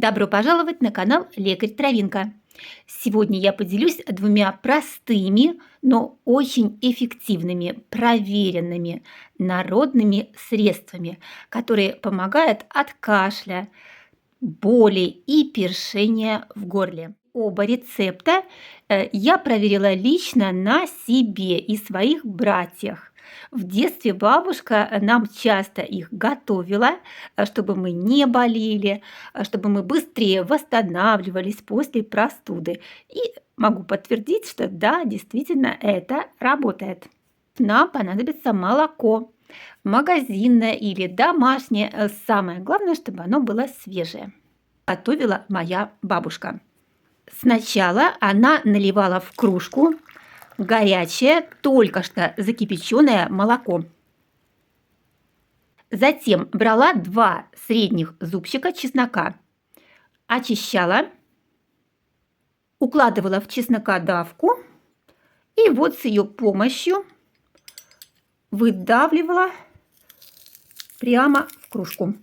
Добро пожаловать на канал Лекарь Травинка. Сегодня я поделюсь двумя простыми, но очень эффективными, проверенными народными средствами, которые помогают от кашля, боли и першения в горле. Оба рецепта я проверила лично на себе и своих братьях. В детстве бабушка нам часто их готовила, чтобы мы не болели, чтобы мы быстрее восстанавливались после простуды. И могу подтвердить, что да, действительно это работает. Нам понадобится молоко, магазинное или домашнее. Самое главное, чтобы оно было свежее. Готовила моя бабушка. Сначала она наливала в кружку горячее, только что закипяченное молоко. Затем брала 2 средних зубчика чеснока, очищала, укладывала в чеснокодавку и вот с ее помощью выдавливала прямо в кружку.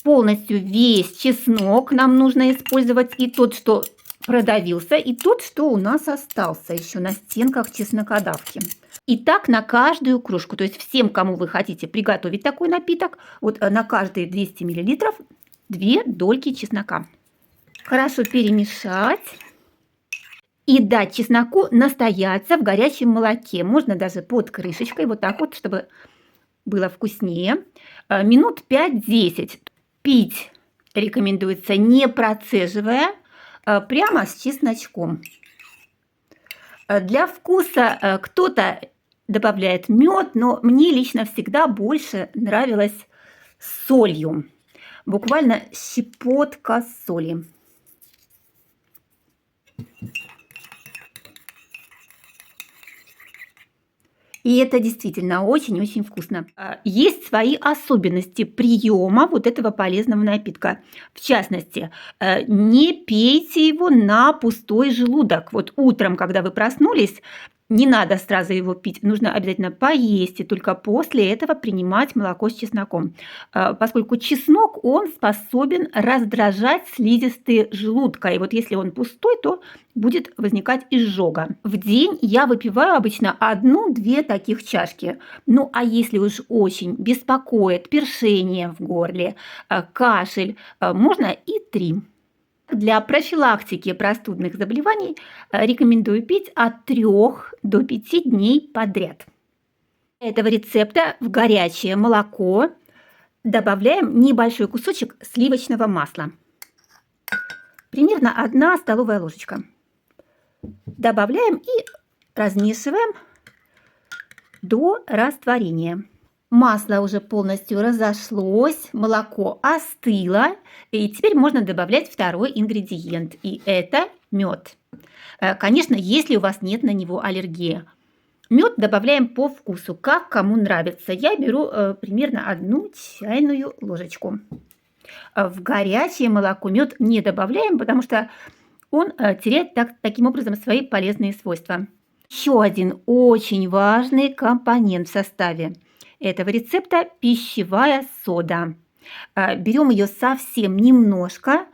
Полностью весь чеснок нам нужно использовать, и тот, что продавился, и тот, что у нас остался еще на стенках чеснокодавки. И так на каждую кружку. То есть всем, кому вы хотите приготовить такой напиток, вот на каждые 200 мл 2 дольки чеснока. Хорошо перемешать и дать чесноку настояться в горячем молоке. Можно даже под крышечкой, вот так вот, чтобы было вкуснее. Минут 5-10. Пить рекомендуется не процеживая, прямо с чесночком. Для вкуса кто-то добавляет мед, но мне лично всегда больше нравилось с солью. Буквально щепотка соли. И это действительно очень-очень вкусно. Есть свои особенности приема вот этого полезного напитка. В частности, не пейте его на пустой желудок. Вот утром, когда вы проснулись, не надо сразу его пить, нужно обязательно поесть и только после этого принимать молоко с чесноком. Поскольку чеснок, он способен раздражать слизистые желудка. И вот если он пустой, то будет возникать изжога. В день я выпиваю обычно 1-2 таких чашки. Ну а если уж очень беспокоит першение в горле, кашель, можно и 3. Для профилактики простудных заболеваний рекомендую пить от 3 до 5 дней подряд. Для этого рецепта в горячее молоко добавляем небольшой кусочек сливочного масла. Примерно 1 столовая ложечка. Добавляем и размешиваем до растворения. Масло уже полностью разошлось, молоко остыло, и теперь можно добавлять второй ингредиент, и это мед. Конечно, если у вас нет на него аллергии. Мед добавляем по вкусу, как кому нравится. Я беру примерно 1 чайную ложечку. В горячее молоко мед не добавляем, потому что он теряет таким образом свои полезные свойства. Еще один очень важный компонент в составе этого рецепта – пищевая сода. Берем ее совсем немножко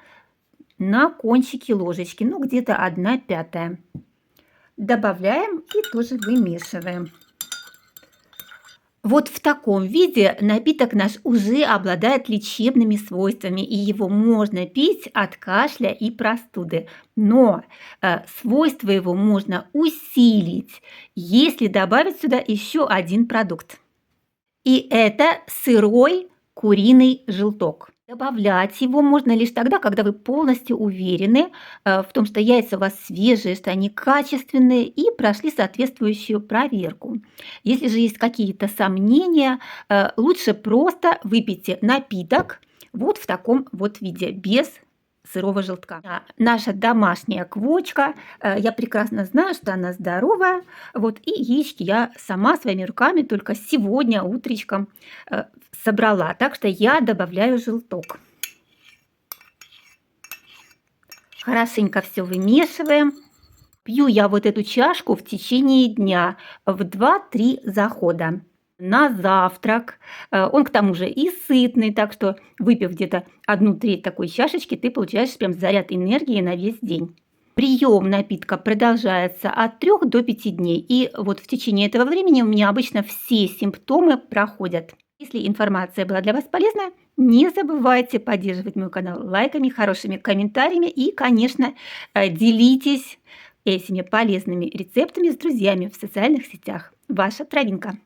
на кончики ложечки, ну где-то 1/5. Добавляем и тоже вымешиваем. Вот в таком виде напиток наш уже обладает лечебными свойствами, и его можно пить от кашля и простуды. Но свойства его можно усилить, если добавить сюда еще один продукт. И это сырой куриный желток. Добавлять его можно лишь тогда, когда вы полностью уверены в том, что яйца у вас свежие, что они качественные и прошли соответствующую проверку. Если же есть какие-то сомнения, лучше просто выпейте напиток вот в таком вот виде, без сырого желтка. Наша домашняя квочка, я прекрасно знаю, что она здоровая. Вот, и яички я сама своими руками только сегодня утречком собрала. Так что я добавляю желток. Хорошенько все вымешиваем. Пью я вот эту чашку в течение дня в 2-3 захода. на завтрак. Он к тому же и сытный, так что выпив где-то 1/3 такой чашечки, ты получаешь прям заряд энергии на весь день. Прием напитка продолжается от 3 до 5 дней, и вот в течение этого времени у меня обычно все симптомы проходят. Если информация была для вас полезна, не забывайте поддерживать мой канал лайками, хорошими комментариями и, конечно, делитесь этими полезными рецептами с друзьями в социальных сетях. Ваша Травинка.